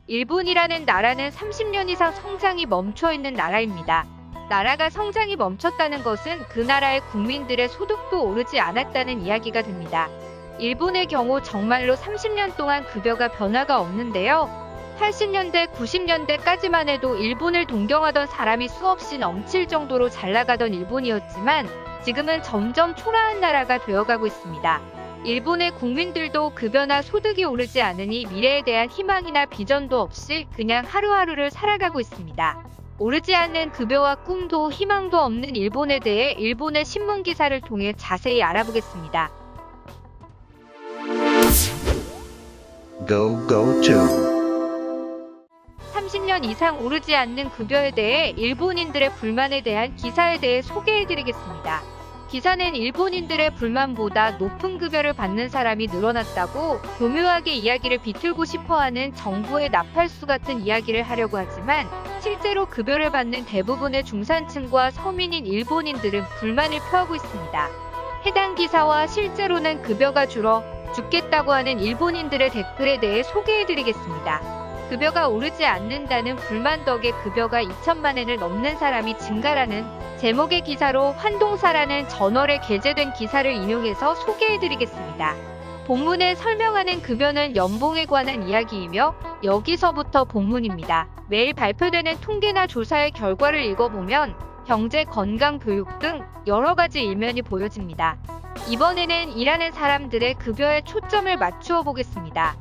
일본이라는 나라는 30년 이상 성장이 멈춰 있는 나라입니다. 나라가 성장이 멈췄다는 것은 그 나라의 국민들의 소득도 오르지 않았다는 이야기가 됩니다. 일본의 경우 정말로 30년 동안 급여가 변화가 없는데요. 80년대, 90년대까지만 해도 일본을 동경하던 사람이 수없이 넘칠 정도로 잘 나가던 일본이었지만 지금은 점점 초라한 나라가 되어가고 있습니다. 일본의 국민들도 급여나 소득이 오르지 않으니 미래에 대한 희망이나 비전도 없이 그냥 하루하루를 살아가고 있습니다. 오르지 않는 급여와 꿈도 희망도 없는 일본에 대해 일본의 신문 기사를 통해 자세히 알아보겠습니다. Go to 30년 이상 오르지 않는 급여에 대해 일본인들의 불만에 대한 기사에 대해 소개해드리겠습니다. 기사는 일본인들의 불만보다 높은 급여를 받는 사람이 늘어났다고 교묘하게 이야기를 비틀고 싶어하는 정부의 나팔수 같은 이야기를 하려고 하지만 실제로 급여를 받는 대부분의 중산층과 서민인 일본인들은 불만을 표하고 있습니다. 해당 기사와 실제로는 급여가 줄어 죽겠다고 하는 일본인들의 댓글에 대해 소개해드리겠습니다. 급여가 오르지 않는다는 불만 덕에 급여가 2천만 엔을 넘는 사람이 증가라는 제목의 기사로 환동사라는 저널에 게재된 기사를 인용해서 소개해드리겠습니다. 본문에 설명하는 급여는 연봉에 관한 이야기이며 여기서부터 본문입니다. 매일 발표되는 통계나 조사의 결과를 읽어보면 경제, 건강, 교육 등 여러 가지 일면이 보여집니다. 이번에는 일하는 사람들의 급여에 초점을 맞추어 보겠습니다.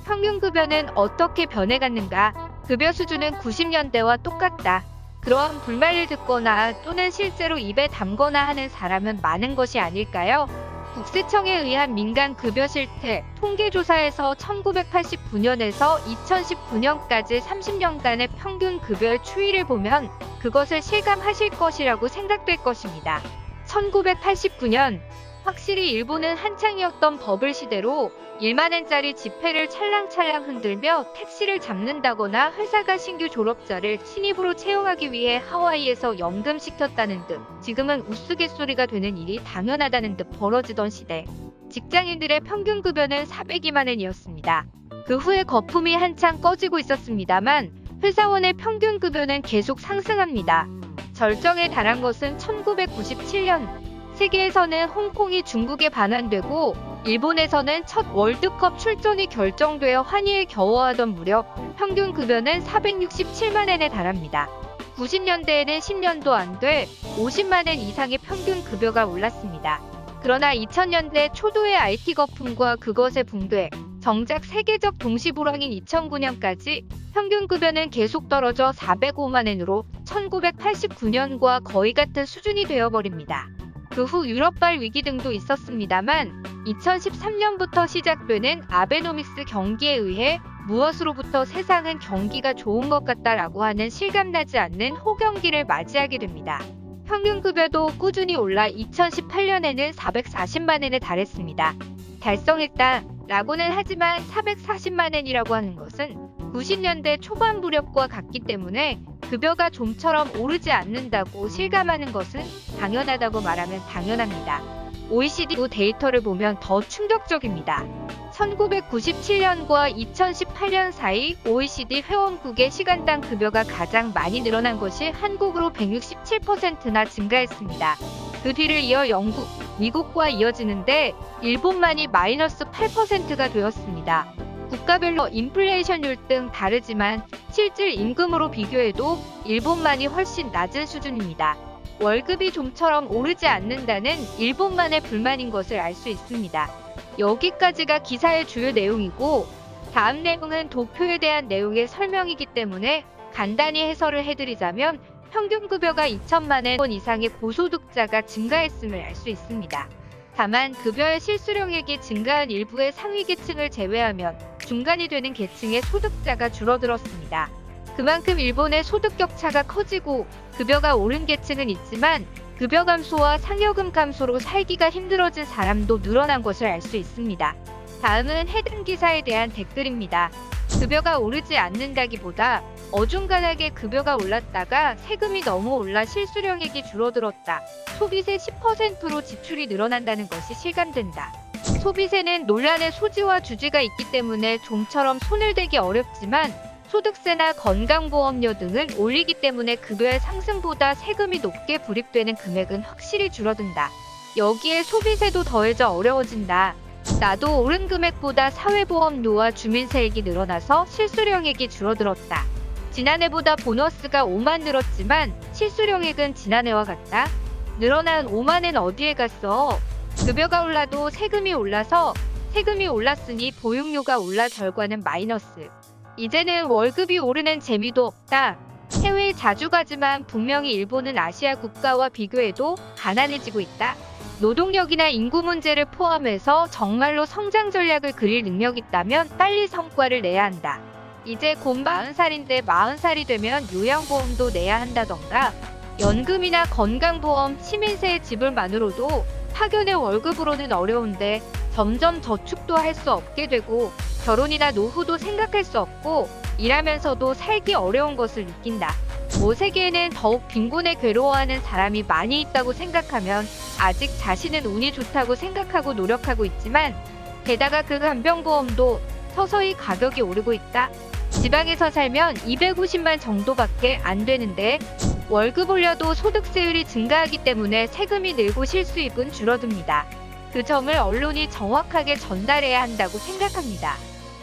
평균 급여는 어떻게 변해갔는가? 급여 수준은 90년대와 똑같다. 그러한 불만을 듣거나 또는 실제로 입에 담거나 하는 사람은 많은 것이 아닐까요? 국세청에 의한 민간 급여 실태 통계조사에서 1989년에서 2019년까지 30년간의 평균 급여의 추이를 보면 그것을 실감하실 것이라고 생각될 것입니다. 1989년 확실히 일본은 한창이었던 버블 시대로 1만 엔짜리 지폐를 찰랑찰랑 흔들며 택시를 잡는다거나 회사가 신규 졸업자를 신입으로 채용하기 위해 하와이에서 연금시켰다는 등 지금은 우스갯소리가 되는 일이 당연하다는 듯 벌어지던 시대. 직장인들의 평균 급여는 402만 엔이었습니다. 그 후에 거품이 한창 꺼지고 있었습니다만 회사원의 평균 급여는 계속 상승합니다. 절정에 달한 것은 1997년. 세계에서는 홍콩이 중국에 반환되고 일본에서는 첫 월드컵 출전이 결정되어 환희에 겨워하던 무렵 평균 급여는 467만 엔에 달합니다. 90년대에는 10년도 안 돼 50만 엔 이상의 평균 급여가 올랐습니다. 그러나 2000년대 초도의 IT 거품과 그것의 붕괴, 정작 세계적 동시불황인 2009년까지 평균 급여는 계속 떨어져 405만 엔으로 1989년과 거의 같은 수준이 되어버립니다. 그 후 유럽발 위기 등도 있었습니다만 2013년부터 시작되는 아베노믹스 경기에 의해 무엇으로부터 세상은 경기가 좋은 것 같다라고 하는 실감나지 않는 호경기를 맞이하게 됩니다. 평균 급여도 꾸준히 올라 2018년에는 440만 엔에 달했습니다. 달성했다 라고는 하지만 440만 엔이라고 하는 것은 90년대 초반 무렵과 같기 때문에 급여가 좀처럼 오르지 않는다고 실감하는 것은 당연하다고 말하면 당연합니다. OECD 데이터를 보면 더 충격적입니다. 1997년과 2018년 사이 OECD 회원국의 시간당 급여가 가장 많이 늘어난 것이 한국으로 167%나 증가했습니다. 그 뒤를 이어 영국, 미국과 이어지는데 일본만이 마이너스 8%가 되었습니다. 국가별로 인플레이션율 등 다르지만 실질 임금으로 비교해도 일본만이 훨씬 낮은 수준입니다. 월급이 좀처럼 오르지 않는다는 일본만의 불만인 것을 알 수 있습니다. 여기까지가 기사의 주요 내용이고 다음 내용은 도표에 대한 내용의 설명이기 때문에 간단히 해설을 해드리자면 평균 급여가 2천만 엔 이상의 고소득자가 증가했음을 알 수 있습니다. 다만 급여의 실수령액이 증가한 일부의 상위 계층을 제외하면 중간이 되는 계층의 소득자가 줄어들었습니다. 그만큼 일본의 소득 격차가 커지고 급여가 오른 계층은 있지만 급여 감소와 상여금 감소로 살기가 힘들어진 사람도 늘어난 것을 알 수 있습니다. 다음은 해당 기사에 대한 댓글입니다. 급여가 오르지 않는다기보다 어중간하게 급여가 올랐다가 세금이 너무 올라 실수령액이 줄어들었다. 소비세 10%로 지출이 늘어난다는 것이 실감된다. 소비세는 논란의 소지와 주지가 있기 때문에 좀처럼 손을 대기 어렵지만 소득세나 건강보험료 등을 올리기 때문에 급여의 상승보다 세금이 높게 불입되는 금액은 확실히 줄어든다. 여기에 소비세도 더해져 어려워진다. 나도 오른 금액보다 사회보험료와 주민세액이 늘어나서 실수령액이 줄어들었다. 지난해보다 보너스가 5만 늘었지만 실수령액은 지난해와 같다. 늘어난 5만엔 어디에 갔어? 급여가 올라도 세금이 올라서 세금이 올랐으니 보육료가 올라 결과는 마이너스. 이제는 월급이 오르는 재미도 없다. 해외에 자주 가지만 분명히 일본은 아시아 국가와 비교해도 가난해지고 있다. 노동력이나 인구 문제를 포함해서 정말로 성장 전략을 그릴 능력이 있다면 빨리 성과를 내야 한다. 이제 곧 40살인데 40살이 되면 요양보험도 내야 한다던가 연금이나 건강보험, 시민세의 지불만으로도 파견의 월급으로는 어려운데 점점 저축도 할 수 없게 되고 결혼이나 노후도 생각할 수 없고 일하면서도 살기 어려운 것을 느낀다. 세계에는 더욱 빈곤에 괴로워하는 사람이 많이 있다고 생각하면 아직 자신은 운이 좋다고 생각하고 노력하고 있지만 게다가 그 간병보험도 서서히 가격이 오르고 있다. 지방에서 살면 250만 정도밖에 안 되는데 월급 올려도 소득세율이 증가하기 때문에 세금이 늘고 실수입은 줄어듭니다. 그 점을 언론이 정확하게 전달해야 한다고 생각합니다.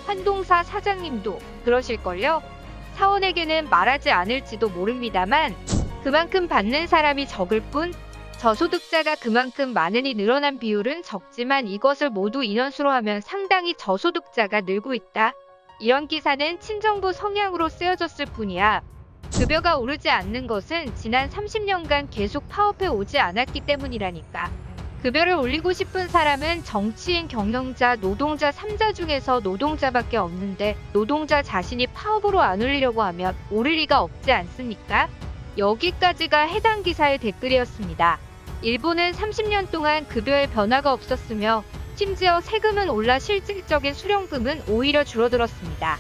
한동사 사장님도 그러실걸요? 사원에게는 말하지 않을지도 모릅니다만 그만큼 받는 사람이 적을 뿐 저소득자가 그만큼 많으니 늘어난 비율은 적지만 이것을 모두 인원수로 하면 상당히 저소득자가 늘고 있다. 이런 기사는 친정부 성향으로 쓰여졌을 뿐이야. 급여가 오르지 않는 것은 지난 30년간 계속 파업해 오지 않았기 때문이라니까. 급여를 올리고 싶은 사람은 정치인, 경영자, 노동자 3자 중에서 노동자밖에 없는데 노동자 자신이 파업으로 안 올리려고 하면 오를 리가 없지 않습니까? 여기까지가 해당 기사의 댓글이었습니다. 일본은 30년 동안 급여에 변화가 없었으며 심지어 세금은 올라 실질적인 수령금은 오히려 줄어들었습니다.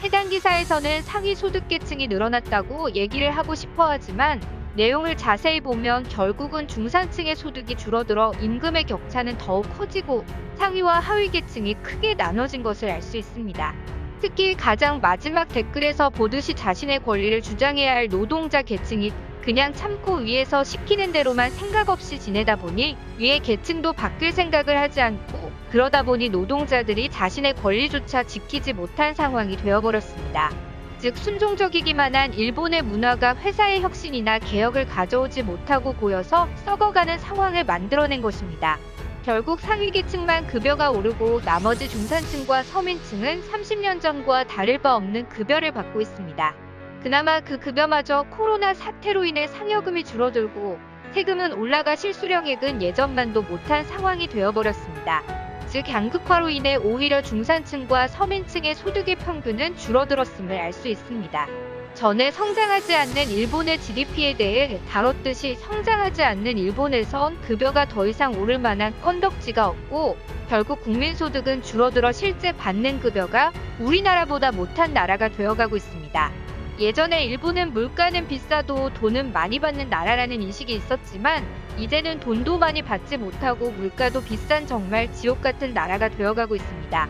해당 기사에서는 상위 소득계층이 늘어났다고 얘기를 하고 싶어 하지만 내용을 자세히 보면 결국은 중산층의 소득이 줄어들어 임금의 격차는 더욱 커지고 상위와 하위 계층이 크게 나눠진 것을 알 수 있습니다. 특히 가장 마지막 댓글에서 보듯이 자신의 권리를 주장해야 할 노동자 계층이 그냥 참고 위에서 시키는 대로만 생각 없이 지내다 보니 위의 계층도 바뀔 생각을 하지 않고 그러다 보니 노동자들이 자신의 권리조차 지키지 못한 상황이 되어버렸습니다. 즉 순종적이기만 한 일본의 문화가 회사의 혁신이나 개혁을 가져오지 못하고 고여서 썩어가는 상황을 만들어낸 것입니다. 결국 상위계층만 급여가 오르고 나머지 중산층과 서민층은 30년 전과 다를 바 없는 급여를 받고 있습니다. 그나마 그 급여마저 코로나 사태로 인해 상여금이 줄어들고 세금은 올라가 실수령액은 예전만도 못한 상황이 되어버렸습니다. 즉 양극화로 인해 오히려 중산층과 서민층의 소득의 평균은 줄어들었음을 알 수 있습니다. 전에 성장하지 않는 일본의 GDP에 대해 다뤘듯이 성장하지 않는 일본에선 급여가 더 이상 오를 만한 건덕지가 없고 결국 국민소득은 줄어들어 실제 받는 급여가 우리나라보다 못한 나라가 되어가고 있습니다. 예전에 일본은 물가는 비싸도 돈은 많이 받는 나라라는 인식이 있었지만 이제는 돈도 많이 받지 못하고 물가도 비싼 정말 지옥 같은 나라가 되어가고 있습니다.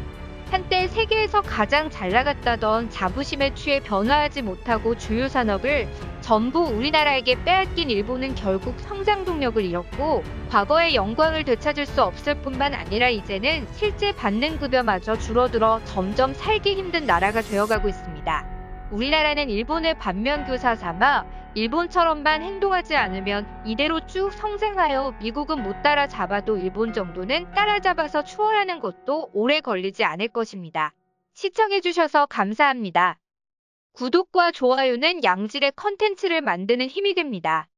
한때 세계에서 가장 잘 나갔다던 자부심에 취해 변화하지 못하고 주요 산업을 전부 우리나라에게 빼앗긴 일본은 결국 성장 동력을 잃었고 과거의 영광을 되찾을 수 없을 뿐만 아니라 이제는 실제 받는 급여마저 줄어들어 점점 살기 힘든 나라가 되어가고 있습니다. 우리나라는 일본의 반면교사 삼아 일본처럼만 행동하지 않으면 이대로 쭉 성장하여 미국은 못 따라잡아도 일본 정도는 따라잡아서 추월하는 것도 오래 걸리지 않을 것입니다. 시청해주셔서 감사합니다. 구독과 좋아요는 양질의 컨텐츠를 만드는 힘이 됩니다.